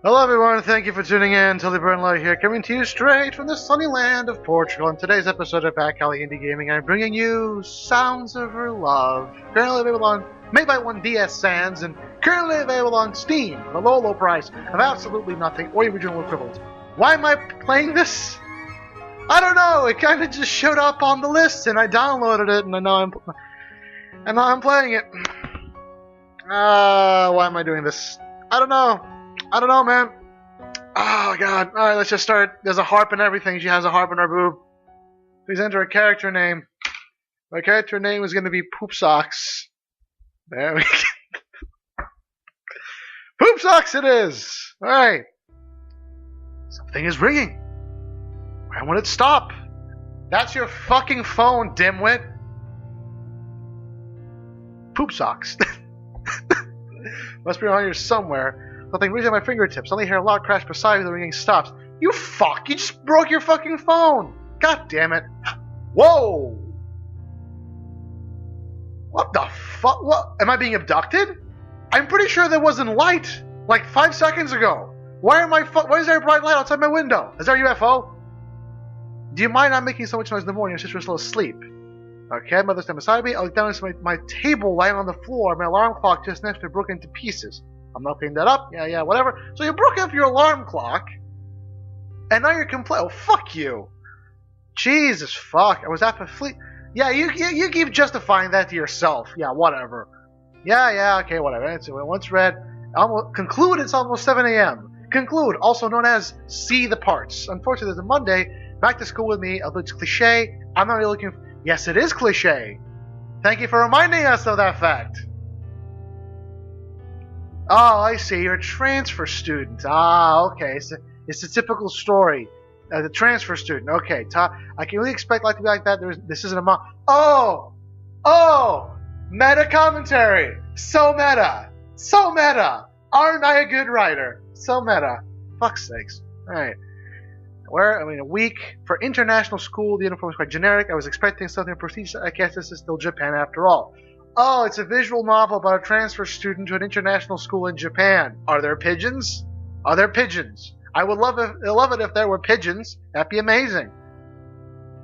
Hello everyone, thank you for tuning in. Tully Burnalot here, coming to you straight from the sunny land of Portugal. In today's episode of Back Alley Indie Gaming, I'm bringing you Sounds of Her Love. Currently available on Made by One DS Sans, and currently available on Steam at a low price of absolutely nothing or the original equivalent. Why am I playing this? I don't know, it kind of just showed up on the list, and I downloaded it, and now I'm playing it. Why am I doing this? I don't know, man. Oh, God. Alright, let's just start. There's a harp and everything. She has a harp in her boob. Please enter a character name. My character name is going to be Poop Socks. There we go. Poop Socks it is. Alright. Something is ringing. Why won't it stop? That's your fucking phone, dimwit. Poop Socks. Must be around here somewhere. Something reaches my fingertips. Suddenly hear a loud crash beside me. The ringing stops. You fuck! You just broke your fucking phone! God damn it! Whoa! What the fuck? What? Am I being abducted? I'm pretty sure there wasn't light like 5 seconds ago. Why is there a bright light outside my window? Is there a UFO? Do you mind not making so much noise in the morning? Your sister's still asleep. Okay, mother's standing beside me. I look down at my table lying on the floor. My alarm clock just next to it broke into pieces. I'm not picking that up. Yeah, whatever. So you broke up your alarm clock, and now you're complaining. Oh, fuck you. Jesus, fuck. I was at the fleet. Yeah, you keep justifying that to yourself. Yeah, whatever. Yeah, okay, whatever. It's once read. Conclude, it's almost 7 a.m. Conclude, also known as see the parts. Unfortunately, there's a Monday. Back to school with me. Although it's cliche, I'm not really looking for... Yes, it is cliche. Thank you for reminding us of that fact. Oh, I see. You're a transfer student. Ah, okay. It's a typical story. The transfer student. Okay. I can really expect life to be like that. This isn't a Oh! Meta commentary. So meta. Aren't I a good writer? So meta. Fuck's sakes. Alright. A week for international school. The uniform is quite generic. I was expecting something prestigious. I guess this is still Japan after all. Oh, it's a visual novel about a transfer student to an international school in Japan. Are there pigeons? I would love it if there were pigeons. That'd be amazing.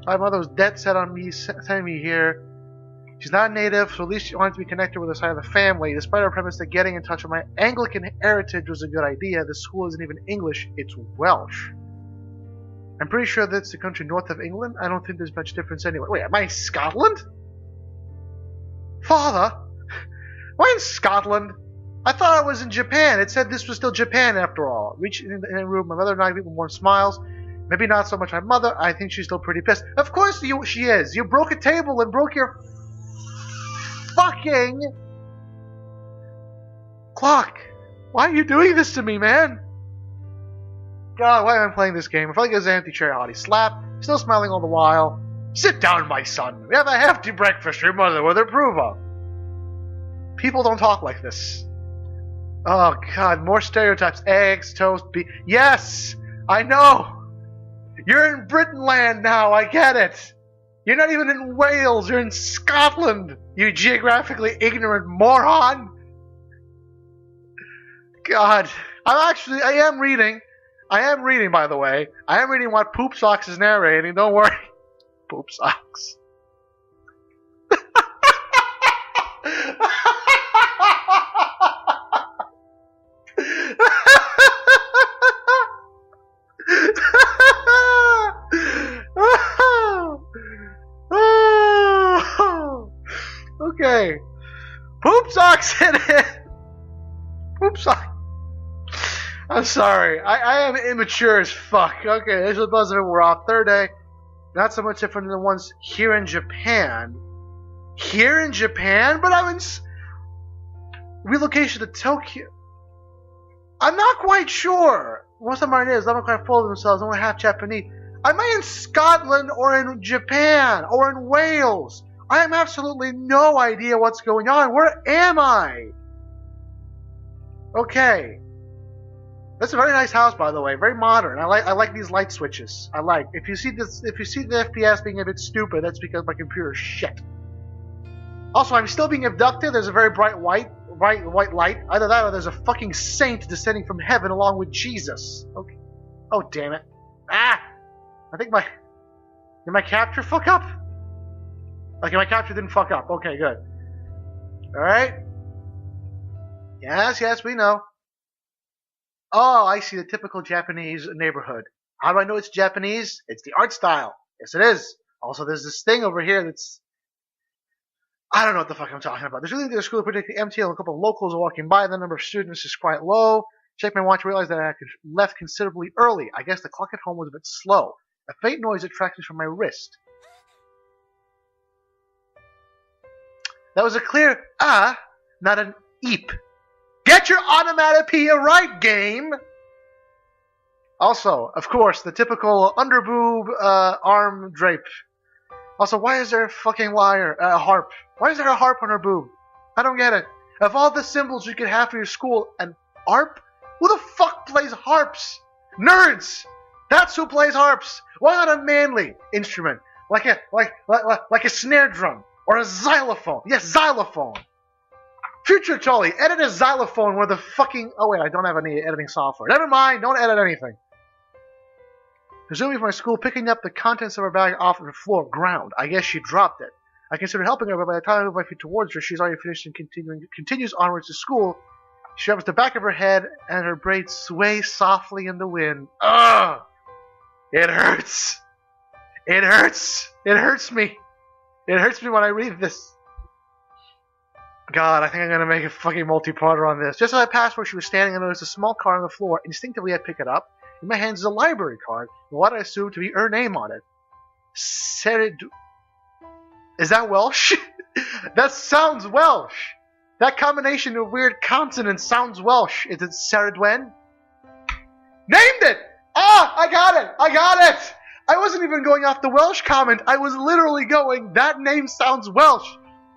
My mother was dead set on me sending me here. She's not native, so at least she wanted to be connected with the side of the family. Despite our premise that getting in touch with my Anglican heritage was a good idea, the school isn't even English, it's Welsh. I'm pretty sure that's the country north of England. I don't think there's much difference anyway. Wait, am I in Scotland? Father? Am I in Scotland? I thought I was in Japan. It said this was still Japan after all. Reaching in the room, my mother and I with more smiles. Maybe not so much my mother. I think she's still pretty pissed. Of course she is. You broke a table and broke your fucking clock. Why are you doing this to me, man? God, why am I playing this game? I feel like there's an empty chair, Hottie. Slap. Still smiling all the while. Sit down, my son. We have a hefty breakfast your mother would approve of. People don't talk like this. Oh, God. More stereotypes. Eggs, toast, beef. Yes! I know! You're in Britain land now. I get it. You're not even in Wales. You're in Scotland. You geographically ignorant moron. God. I am reading, by the way. I am reading what Poop Socks is narrating. Don't worry. Poop Socks. Okay. Poop Socks in it. Poop Socks. I'm sorry. I am immature as fuck. Okay, this is buzzer. We're off. Third day. Not so much different than the ones here in Japan. Here in Japan? But I'm in... Relocation to Tokyo. I'm not quite sure. Most of mine is. I'm not quite full of themselves. I'm only half Japanese. Am I in Scotland or in Japan or in Wales? I have absolutely no idea what's going on. Where am I? Okay. That's a very nice house, by the way. Very modern. I like these light switches. If you see the FPS being a bit stupid, that's because my computer's shit. Also, I'm still being abducted. There's a very bright white light. Either that or there's a fucking saint descending from heaven along with Jesus. Okay. Oh, damn it. Ah! I think did my capture fuck up? Okay, my capture didn't fuck up. Okay, good. Alright. Yes, we know. Oh, I see, the typical Japanese neighborhood. How do I know it's Japanese? It's the art style. Yes, it is. Also, there's this thing over here that's... I don't know what the fuck I'm talking about. There's really the school particularly empty, and a couple of locals are walking by. The number of students is quite low. Check my watch, realized that I had left considerably early. I guess the clock at home was a bit slow. A faint noise attracted from my wrist. That was a clear ah, not an eep. Get your onomatopoeia right, game! Also, of course, the typical underboob arm drape. Also, why is there a fucking harp? Why is there a harp on her boob? I don't get it. Of all the symbols you could have for your school, an harp? Who the fuck plays harps? Nerds! That's who plays harps! Why not a manly instrument? Like a snare drum. Or a xylophone. Yes, xylophone. Future Tully, edit a xylophone where the fucking... Oh wait, I don't have any editing software. Never mind, don't edit anything. Presumably from my school, picking up the contents of her bag off the floor, ground. I guess she dropped it. I considered helping her, but by the time I moved my feet towards her, she's already finished and continues onwards to school. She rubs the back of her head, and her braids sway softly in the wind. Ugh! It hurts! It hurts! It hurts me! It hurts me when I read this. God, I think I'm going to make a fucking multi-parter on this. Just as I passed where she was standing, I noticed a small card on the floor. Instinctively, I pick it up. In my hands is a library card, and what I assume to be her name on it. Is that Welsh? That sounds Welsh. That combination of weird consonants sounds Welsh. Is it Ceridwen? Named it! Ah, I got it! I wasn't even going off the Welsh comment. I was literally going, that name sounds Welsh.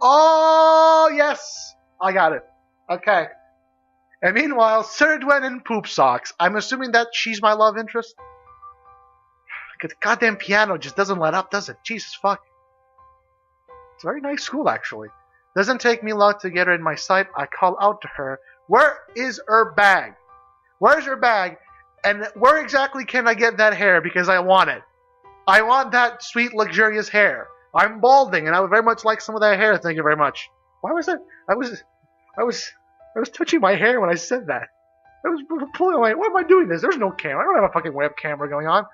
Oh, yes. I got it. Okay. And meanwhile, Ceridwen in poop socks. I'm assuming that she's my love interest. The goddamn piano just doesn't let up, does it? Jesus fuck. It's a very nice school, actually. Doesn't take me long to get her in my sight. I call out to her. Where is her bag? Where's her bag? And where exactly can I get that hair? Because I want it. I want that sweet, luxurious hair. I'm balding, and I would very much like some of that hair. Thank you very much. Why was that? I was touching my hair when I said that. I was pulling away. Why am I doing this? There's no camera. I don't have a fucking web camera going on.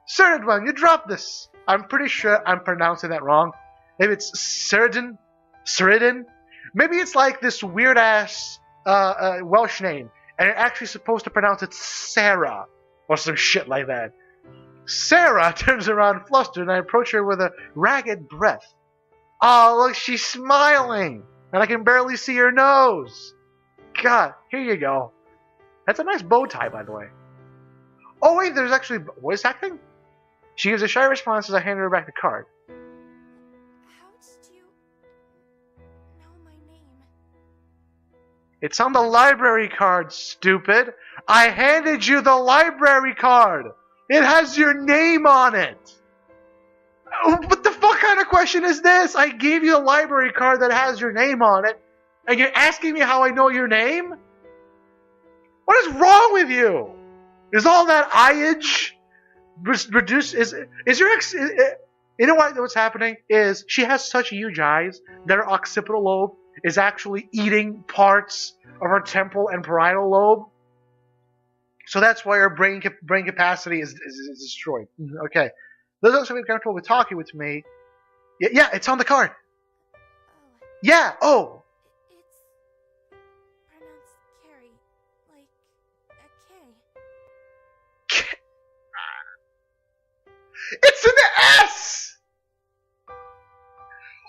Ceridwen, you dropped this. I'm pretty sure I'm pronouncing that wrong. Maybe it's Ceridwen? Maybe it's like this weird-ass Welsh name, and you're actually supposed to pronounce it Sarah, or some shit like that. Sarah turns around flustered, and I approach her with a ragged breath. Oh, look, she's smiling, and I can barely see her nose. God, here you go. That's a nice bow tie, by the way. Oh, wait, there's actually voice acting? She gives a shy response as I hand her back the card. How did you know my name? It's on the library card, stupid. I handed you the library card. It has your name on it. What the fuck kind of question is this? I gave you a library card that has your name on it, and you're asking me how I know your name? What is wrong with you? Is all that eyage reduced? Is your ex? You know what's happening is she has such huge eyes that her occipital lobe is actually eating parts of her temporal and parietal lobe. So that's why her brain capacity is destroyed. Okay. Those also be comfortable with talking with me. Yeah, it's on the card. Oh. Yeah, oh. It's pronounced Carrie, like a K. It's an S!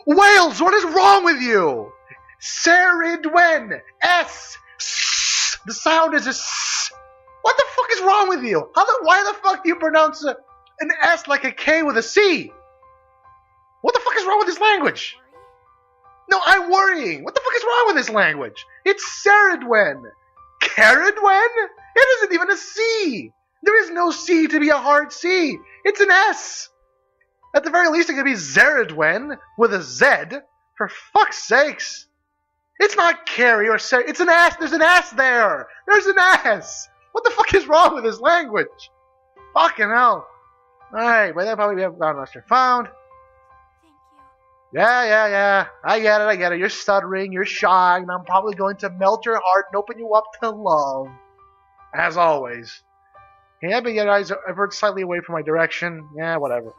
Wales, what is wrong with you? Ceridwen. S. The sound is a S. What the fuck is wrong with you? Why the fuck do you pronounce an S like a K with a C? What the fuck is wrong with this language? No, I'm worrying. What the fuck is wrong with this language? It's Ceridwen. Caridwen? It isn't even a C. There is no C to be a hard C. It's an S. At the very least, it could be Zeridwen with a Z. For fuck's sakes. It's not Carrie or Sarah. It's an ass. There's an ass there. There's an ass. What the fuck is wrong with this language? Fucking hell. Alright, by that probably we have gone lost or found. Thank you. Yeah. I get it. You're stuttering, you're shy, and I'm probably going to melt your heart and open you up to love. As always. Can you get your eyes avert slightly away from my direction? Yeah, whatever.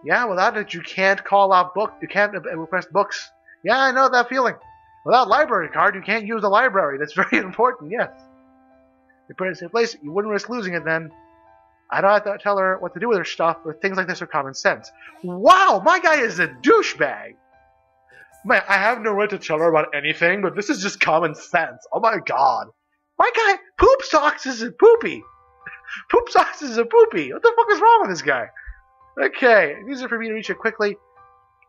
Yeah, without it, you can't call out book. You can't request books. Yeah, I know that feeling. Without library card, you can't use the library. That's very important, yes. You put it in the same place, you wouldn't risk losing it then. I don't have to tell her what to do with her stuff, but things like this are common sense. Wow, my guy is a douchebag. Man, I have no right to tell her about anything, but this is just common sense. Oh my god. My guy, Poop Socks is a poopy. Poop Socks is a poopy. What the fuck is wrong with this guy? Okay, easier for me to reach it quickly.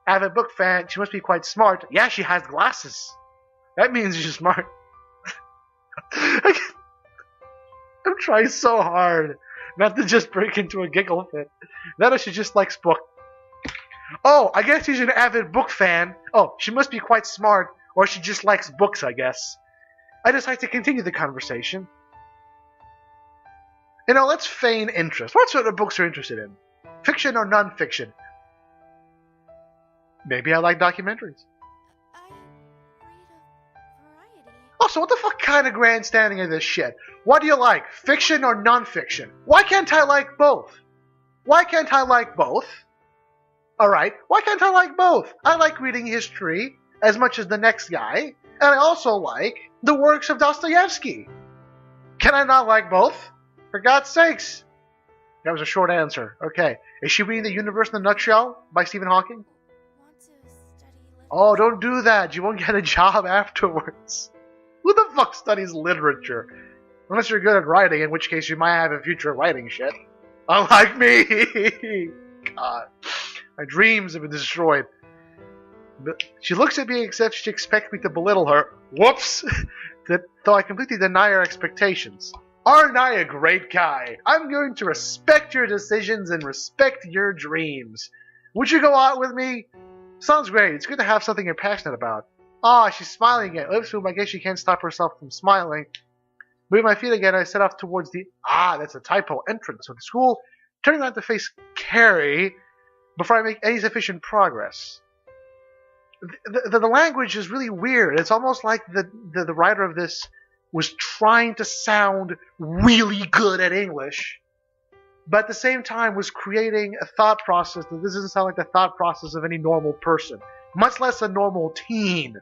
Avid book fan, she must be quite smart. Yeah, she has glasses. That means she's smart. I'm trying so hard not to just break into a giggle fit. That or she just likes book. Oh, I guess she's an avid book fan. Oh, she must be quite smart, or she just likes books, I guess. I decide to continue the conversation. You know, let's feign interest. What sort of books are you interested in? Fiction or non-fiction? Maybe I like documentaries. I read a variety. Oh, so what the fuck kind of grandstanding is this shit? What do you like, fiction or non-fiction? Why can't I like both? Why can't I like both? Alright, why can't I like both? I like reading history as much as the next guy, and I also like the works of Dostoevsky. Can I not like both? For God's sakes. That was a short answer. Okay. Is she reading The Universe in a Nutshell by Stephen Hawking? Want to study literature? Oh, don't do that. You won't get a job afterwards. Who the fuck studies literature? Unless you're good at writing, in which case you might have a future writing shit. Unlike me! God. My dreams have been destroyed. But she looks at me as if she expects me to belittle her. Whoops! Though I completely deny her expectations. Aren't I a great guy? I'm going to respect your decisions and respect your dreams. Would you go out with me? Sounds great. It's good to have something you're passionate about. Ah, she's smiling again. Lips move. I guess she can't stop herself from smiling. Moving my feet again, I set off towards the that's a typo entrance of the school, turning around to face Carrie before I make any sufficient progress. The language is really weird. It's almost like the writer of this was trying to sound really good at English, but at the same time was creating a thought process that this doesn't sound like the thought process of any normal person, much less a normal teen.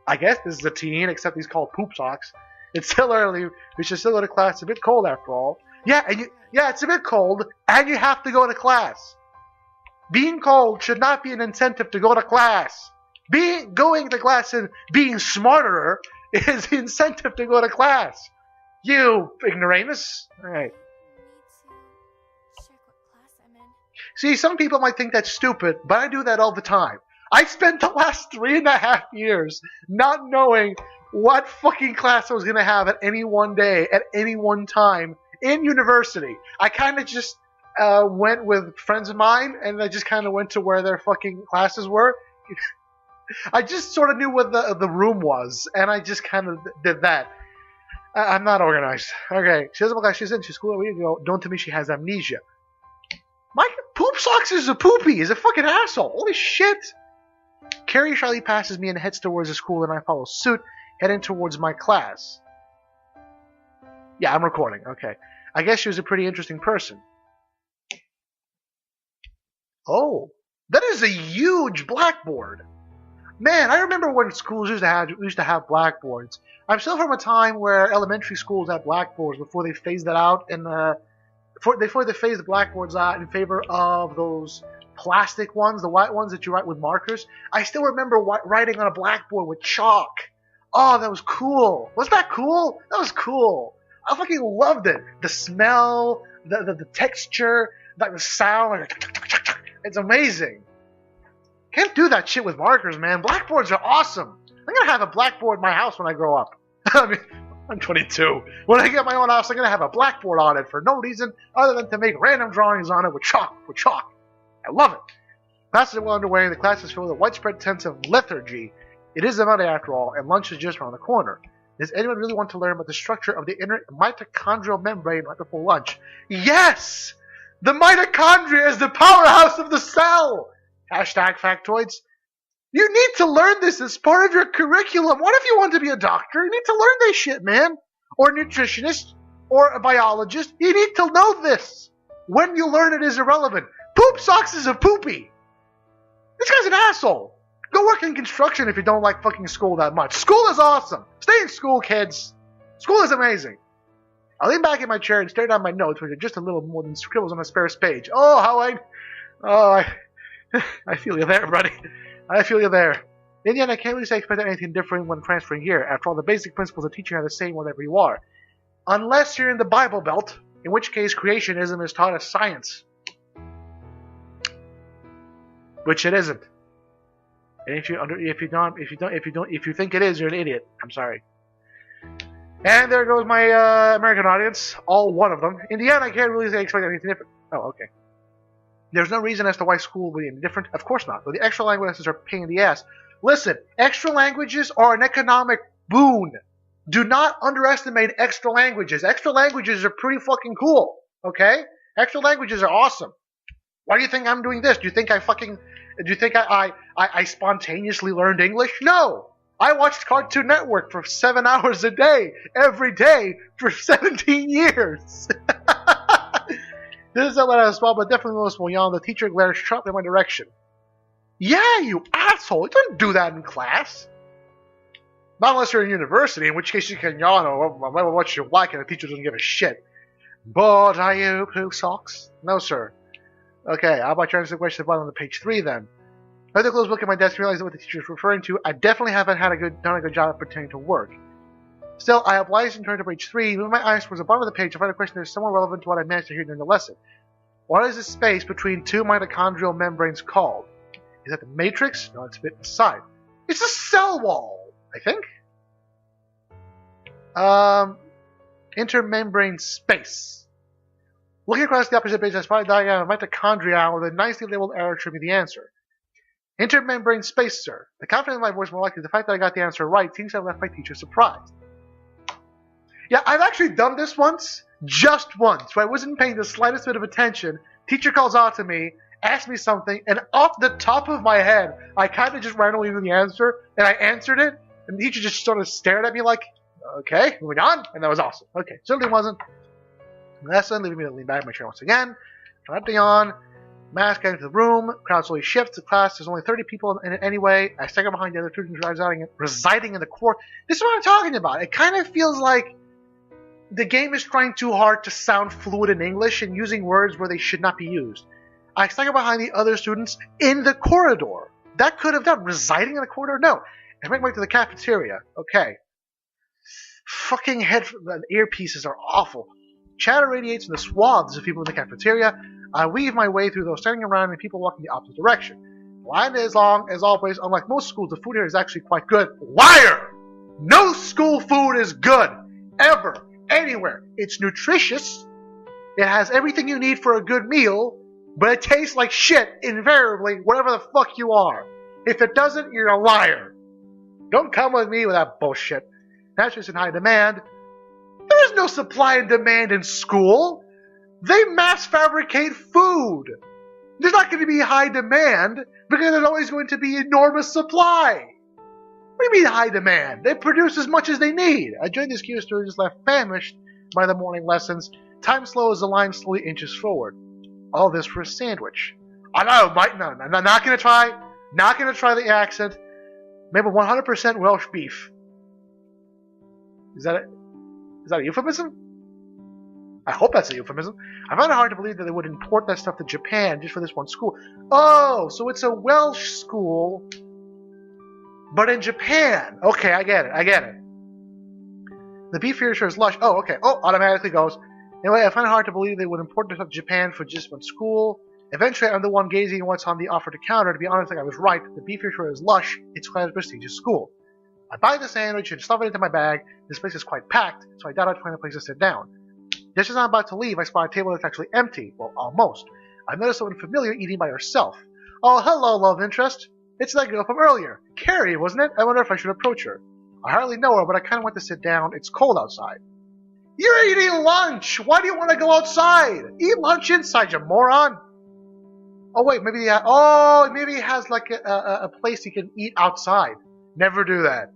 I guess this is a teen, except he's called Poop Socks. It's still early. We should still go to class. It's a bit cold after all. Yeah, it's a bit cold, and you have to go to class. Being cold should not be an incentive to go to class. Going to class and being smarter is the incentive to go to class. You ignoramus. Alright. Need to check what class I'm in. See, some people might think that's stupid, but I do that all the time. I spent the last 3.5 years not knowing what fucking class I was going to have at any one day, at any one time, in university. I kind of just went with friends of mine, and I just kind of went to where their fucking classes were. I just sort of knew what the room was, and I just kind of did that. I'm not organized. Okay, she doesn't look like she's in. She's cool. Don't tell me she has amnesia. My Poop Socks is a poopy. He's a fucking asshole. Holy shit. Carrie shyly passes me and heads towards the school, and I follow suit, heading towards my class. Yeah, I'm recording. Okay. I guess she was a pretty interesting person. Oh, that is a huge blackboard. Man, I remember when schools used to have blackboards. I'm still from a time where elementary schools had blackboards before they phased that out, and before they phased the blackboards out in favor of those plastic ones, the white ones that you write with markers. I still remember writing on a blackboard with chalk. Oh, that was cool. Wasn't that cool? That was cool. I fucking loved it. The smell, the texture, like the sound. It's amazing. Can't do that shit with markers, man. Blackboards are awesome. I'm gonna have a blackboard in my house when I grow up. I mean, I'm 22. When I get my own house, I'm gonna have a blackboard on it for no reason other than to make random drawings on it with chalk. I love it. Classes are well underway, the class is filled with a widespread sense of lethargy. It is a Monday after all, and lunch is just around the corner. Does anyone really want to learn about the structure of the inner mitochondrial membrane right before lunch? Yes! The mitochondria is the powerhouse of the cell! Hashtag factoids. You need to learn this as part of your curriculum. What if you want to be a doctor? You need to learn this shit, man. Or a nutritionist, or a biologist. You need to know this. When you learn it is irrelevant. Poop socks is a poopy. This guy's an asshole. Go work in construction if you don't like fucking school that much. School is awesome. Stay in school, kids. School is amazing. I lean back in my chair and stare down my notes, which are just a little more than scribbles on a spare page. I feel you there, buddy. I feel you there. In the end, I can't really say I expect anything different when transferring here. After all, the basic principles of teaching are the same wherever you are. Unless you're in the Bible Belt, in which case creationism is taught as science. Which it isn't. And if you think it is, you're an idiot. I'm sorry. And there goes my American audience, all one of them. In the end, I can't really say I expect anything different. Oh, okay. There's no reason as to why school would be any different. Of course not. But the extra languages are a pain in the ass. Listen, extra languages are an economic boon. Do not underestimate extra languages. Extra languages are pretty fucking cool. Okay? Extra languages are awesome. Why do you think I'm doing this? Do you think I spontaneously learned English? No. I watched Cartoon Network for 7 hours a day, every day, for 17 years. This is not what I was small, but definitely noticeable yawn. The teacher glares sharply in my direction. Yeah, you asshole. You don't do that in class. Not unless you're in university, in which case you can yawn or what you like and the teacher doesn't give a shit. But are you, poop socks? No, sir. Okay, how about trying to question the bottom of page 3 then? I took a close look at my desk and realized what the teacher was referring to. I definitely haven't done a good job of pretending to work. Still, I obliged and turned to page 3. Moving my eyes towards the bottom of the page, I find a question that is somewhat relevant to what I managed to hear during the lesson. What is the space between two mitochondrial membranes called? Is that the matrix? No, it's a bit inside. It's a cell wall, I think. Intermembrane space. Looking across the opposite page, I spotted a diagram of mitochondria with a nicely labeled arrow showing me the answer. Intermembrane space, sir. The confidence in my voice more likely the fact that I got the answer right seems to have left my teacher surprised. Yeah, I've actually done this once. Just once. Where I wasn't paying the slightest bit of attention. Teacher calls out to me, asks me something, and off the top of my head, I kind of just randomly knew the answer, and I answered it, and the teacher just sort of stared at me like, okay, moving on, and that was awesome. Okay, certainly wasn't. Lesson, leaving me to lean back in my chair once again. Try not to yawn. Mask into the room. Crowd slowly shifts. The class, there's only 30 people in it anyway. I stagger behind the other students residing in the core. This is what I'm talking about. It kind of feels like the game is trying too hard to sound fluid in English and using words where they should not be used. I stagger behind the other students in the corridor. That could have done. Residing in the corridor? No. I make my way to the cafeteria. Okay. Fucking earpieces are awful. Chatter radiates from the swaths of people in the cafeteria. I weave my way through those standing around and people walking the opposite direction. The line is long, as always. Unlike most schools, the food here is actually quite good. Liar! No school food is good. Ever. Anywhere. It's nutritious. It has everything you need for a good meal, but it tastes like shit, invariably, whatever the fuck you are. If it doesn't, you're a liar. Don't come with me with that bullshit. That's just in high demand. There is no supply and demand in school. They mass fabricate food. There's not going to be high demand because there's always going to be enormous supply. What do you mean high demand? They produce as much as they need. I joined this queue of students left famished by the morning lessons. Time slows as the line slowly inches forward. All this for a sandwich. I know, Mike. No, I'm not going to try. Not going to try the accent. Maybe 100% Welsh beef. Is that a euphemism? I hope that's a euphemism. I find it hard to believe that they would import that stuff to Japan just for this one school. Oh, so it's a Welsh school, but in Japan. Okay, I get it. The beef here sure is lush. Oh, okay. Oh, automatically goes. Anyway, I find it hard to believe they would import this stuff to Japan for just one school. Eventually, I'm the one gazing at what's on the offer to counter. To be honest, I was right. The beef here sure is lush. It's quite a prestigious school. I buy the sandwich and stuff it into my bag. This place is quite packed, so I doubt I'd find a place to sit down. Just as I'm about to leave, I spot a table that's actually empty. Well, almost. I notice someone familiar eating by herself. Oh, hello, love interest. It's that girl from earlier. Carrie, wasn't it? I wonder if I should approach her. I hardly know her, but I kind of want to sit down. It's cold outside. You're eating lunch! Why do you want to go outside? Eat lunch inside, you moron! Oh, wait, maybe maybe he has like a place you can eat outside. Never do that.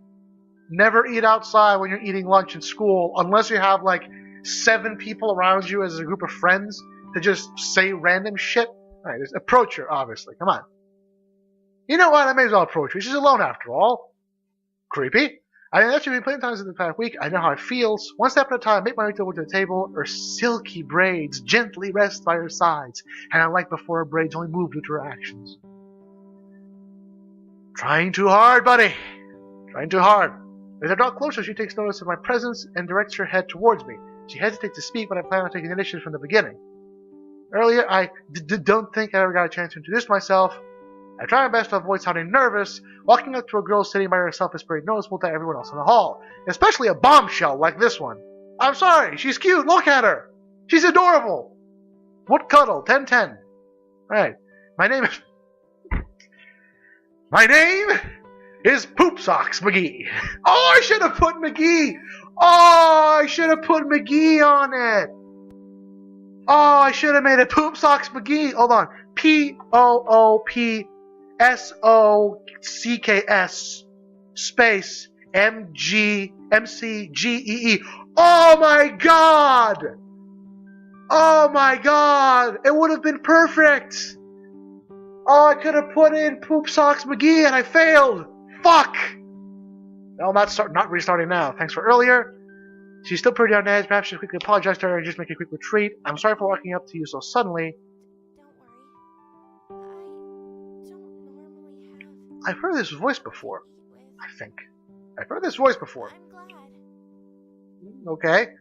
Never eat outside when you're eating lunch in school, unless you have like 7 people around you as a group of friends to just say random shit. Alright, just approach her, obviously. Come on. You know what? I may as well approach her. She's alone after all. Creepy. I mean, that's been plenty of times in the past week. I know how it feels. One step at a time, make my way over to the table. Her silky braids gently rest by her sides, and unlike before, her braids only moved with her actions. Trying too hard, buddy. Trying too hard. As I draw closer, she takes notice of my presence and directs her head towards me. She hesitates to speak, but I plan on taking the initiative from the beginning. Earlier, I don't think I ever got a chance to introduce myself. I try my best to avoid sounding nervous. Walking up to a girl sitting by herself is pretty noticeable to everyone else in the hall, especially a bombshell like this one. I'm sorry, she's cute, look at her! She's adorable! What cuddle, 10-10. Alright, my name is Poop Socks McGee. Oh, I should have put McGee! Oh, I should have put McGee on it! Oh, I should have made it Poop Socks McGee. Hold on. POOPSOCKS space MCGEE. Oh my god! Oh my god! It would have been perfect! Oh, I could have put in Poop Socks McGee and I failed! Fuck! No, not restarting now. Thanks for earlier. She's still pretty on edge. Perhaps she'll quickly apologize to her and just make a quick retreat. I'm sorry for walking up to you so suddenly. Don't worry. I don't normally have. I've heard this voice before. I think. I've heard this voice before. I'm glad. Okay.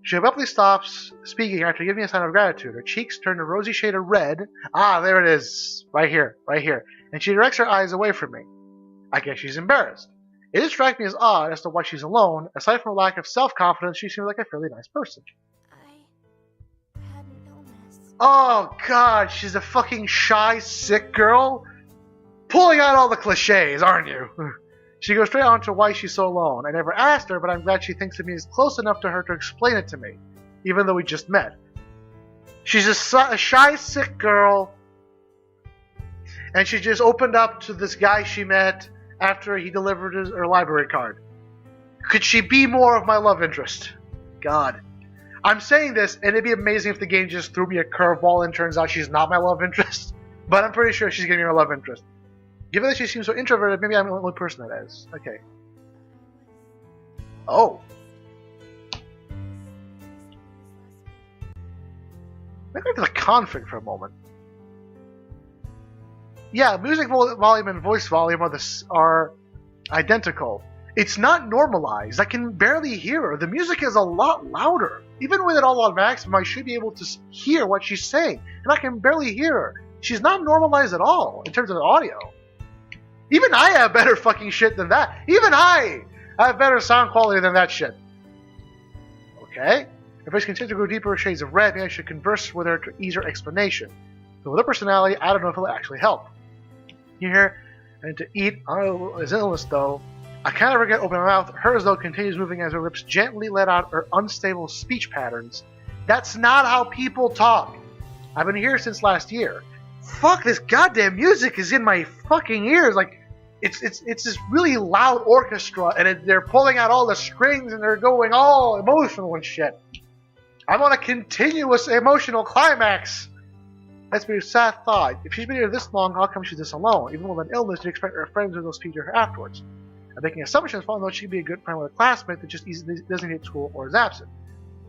She abruptly stops speaking after giving me a sign of gratitude. Her cheeks turn a rosy shade of red. Ah, there it is. Right here. Right here. And she directs her eyes away from me. I guess she's embarrassed. It did strike me as odd as to why she's alone. Aside from a lack of self-confidence, she seems like a fairly nice person. I had an illness. Oh god, she's a fucking shy, sick girl? Pulling out all the cliches, aren't you? She goes straight on to why she's so alone. I never asked her, but I'm glad she thinks of me as close enough to her to explain it to me, even though we just met. She's a shy, sick girl, and she just opened up to this guy she met after he delivered her library card. Could she be more of my love interest? God. I'm saying this, and it'd be amazing if the game just threw me a curveball and turns out she's not my love interest. But I'm pretty sure she's giving me my love interest. Given that she seems so introverted, maybe I'm the only person that is. Okay. Oh. Let's go to the config for a moment. Yeah, music volume and voice volume are identical. It's not normalized. I can barely hear her. The music is a lot louder. Even with it all on maximum, I should be able to hear what she's saying. And I can barely hear her. She's not normalized at all in terms of the audio. Even I have better fucking shit than that. Even I have better sound quality than that shit. Okay. If I continue to go deeper shades of red, maybe I should converse with her to ease her explanation. But with her personality, I don't know if it'll actually help. Here, and to eat his illness, though. I can't ever get open my mouth. Hers, though, continues moving as her lips gently let out her unstable speech patterns. That's not how people talk. I've been here since last year. Fuck, this goddamn music is in my fucking ears. Like, it's this really loud orchestra, and they're pulling out all the strings, and they're going all emotional and shit. I'm on a continuous emotional climax. That's a sad thought. If she's been here this long, how come she's this alone? Even with an illness, you'd expect her friends to go speak to her afterwards. I'm making assumptions, although she'd be a good friend with a classmate that just easily doesn't hit school or is absent.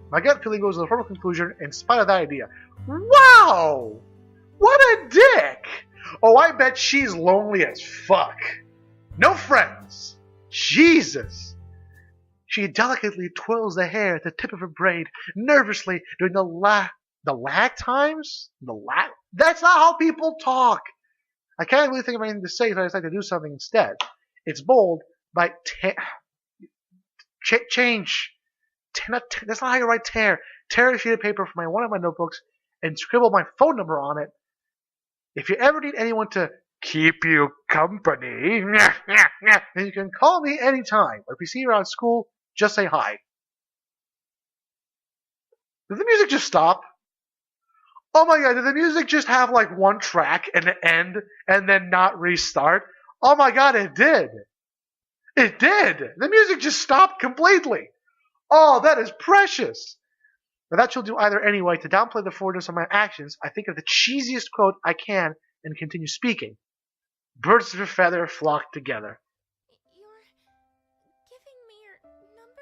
My gut feeling goes to the formal conclusion in spite of that idea. Wow! What a dick! Oh, I bet she's lonely as fuck. No friends. Jesus. She delicately twirls the hair at the tip of her braid, nervously during the lag times? That's not how people talk. I can't really think of anything to say, so I decide to do something instead. It's bold, but change. That's not how you write tear. Tear a sheet of paper from one of my notebooks and scribble my phone number on it. If you ever need anyone to keep you company, then you can call me anytime. Or if you see you around school, just say hi. Did the music just stop? Oh my god, did the music just have like one track and end and then not restart? Oh my god, it did. It did. The music just stopped completely. Oh, that is precious. But that she'll do either anyway. To downplay the forwardness of my actions, I think of the cheesiest quote I can and continue speaking. Birds of a feather flock together. You're giving me your number?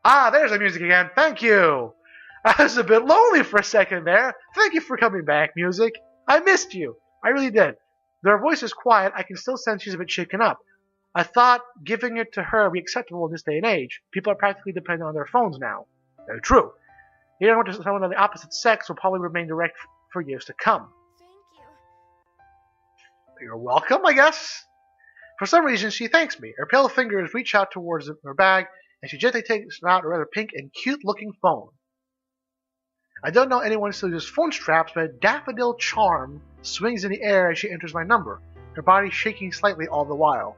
Ah, there's the music again. Thank you. I was a bit lonely for a second there. Thank you for coming back, music. I missed you. I really did. Though her voice is quiet, I can still sense she's a bit shaken up. I thought giving it to her would be acceptable in this day and age. People are practically dependent on their phones now. Very true. Hearing what to someone of the opposite sex will probably remain direct for years to come. Thank you. You're welcome, I guess. For some reason, she thanks me. Her pale fingers reach out towards her bag, and she gently takes out a rather pink and cute-looking phone. I don't know anyone still uses phone straps, but a daffodil charm swings in the air as she enters my number, her body shaking slightly all the while.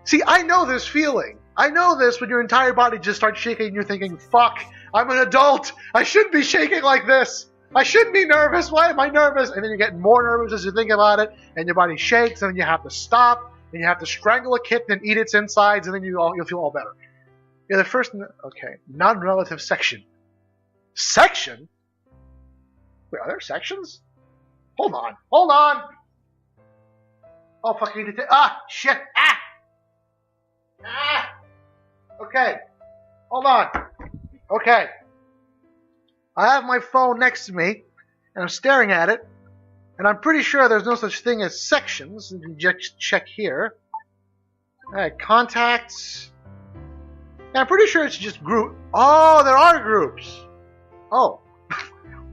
See, I know this feeling. I know this when your entire body just starts shaking and you're thinking, fuck, I'm an adult. I shouldn't be shaking like this. I shouldn't be nervous. Why am I nervous? And then you're getting more nervous as you think about it, and your body shakes, and then you have to stop, and you have to strangle a kitten and eat its insides, and then you'll feel all better. Yeah, the first, okay, non-relative section. Section? Wait, are there sections? Hold on. Oh, fuck, I need to shit. Okay. Hold on. Okay. I have my phone next to me, and I'm staring at it, and I'm pretty sure there's no such thing as sections. Let me just check here. Alright, contacts. And I'm pretty sure it's just group. Oh, there are groups. Oh.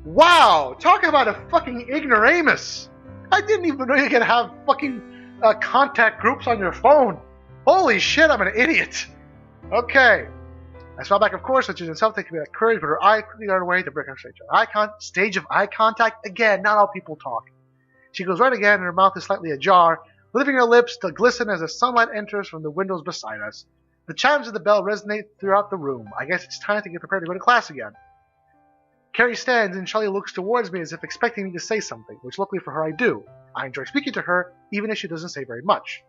Wow. Talk about a fucking ignoramus. I didn't even know you could have fucking contact groups on your phone. Holy shit, I'm an idiot. Okay. I smile back, of course, which is in itself taking me that courage, but her eye quickly got away to break our stage of eye contact. Again, not all people talk. She goes right again, and her mouth is slightly ajar, leaving her lips to glisten as the sunlight enters from the windows beside us. The chimes of the bell resonate throughout the room. I guess it's time to get prepared to go to class again. Carrie stands, and Shelley looks towards me as if expecting me to say something, which luckily for her I do. I enjoy speaking to her, even if she doesn't say very much.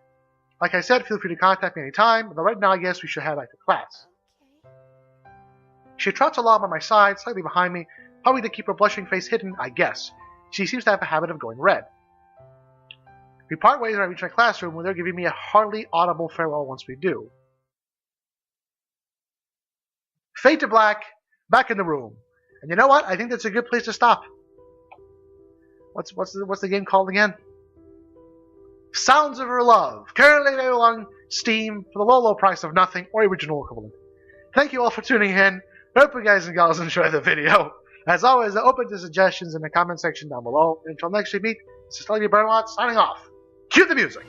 Like I said, feel free to contact me anytime, but right now I guess we should head back to class. Okay. She trots along by my side, slightly behind me, probably to keep her blushing face hidden, I guess. She seems to have a habit of going red. We part ways when I reach my classroom, where they're giving me a hardly audible farewell once we do. Fade to black, back in the room. And you know what? I think that's a good place to stop. What's the game called again? Sounds of Her Love. Currently available on Steam for the low, low price of nothing or original equivalent. Thank you all for tuning in. Hope you guys and gals enjoy the video. As always, I'm open to suggestions in the comment section down below. And until next we meet, this is Tully Burnalot signing off. Cue the music.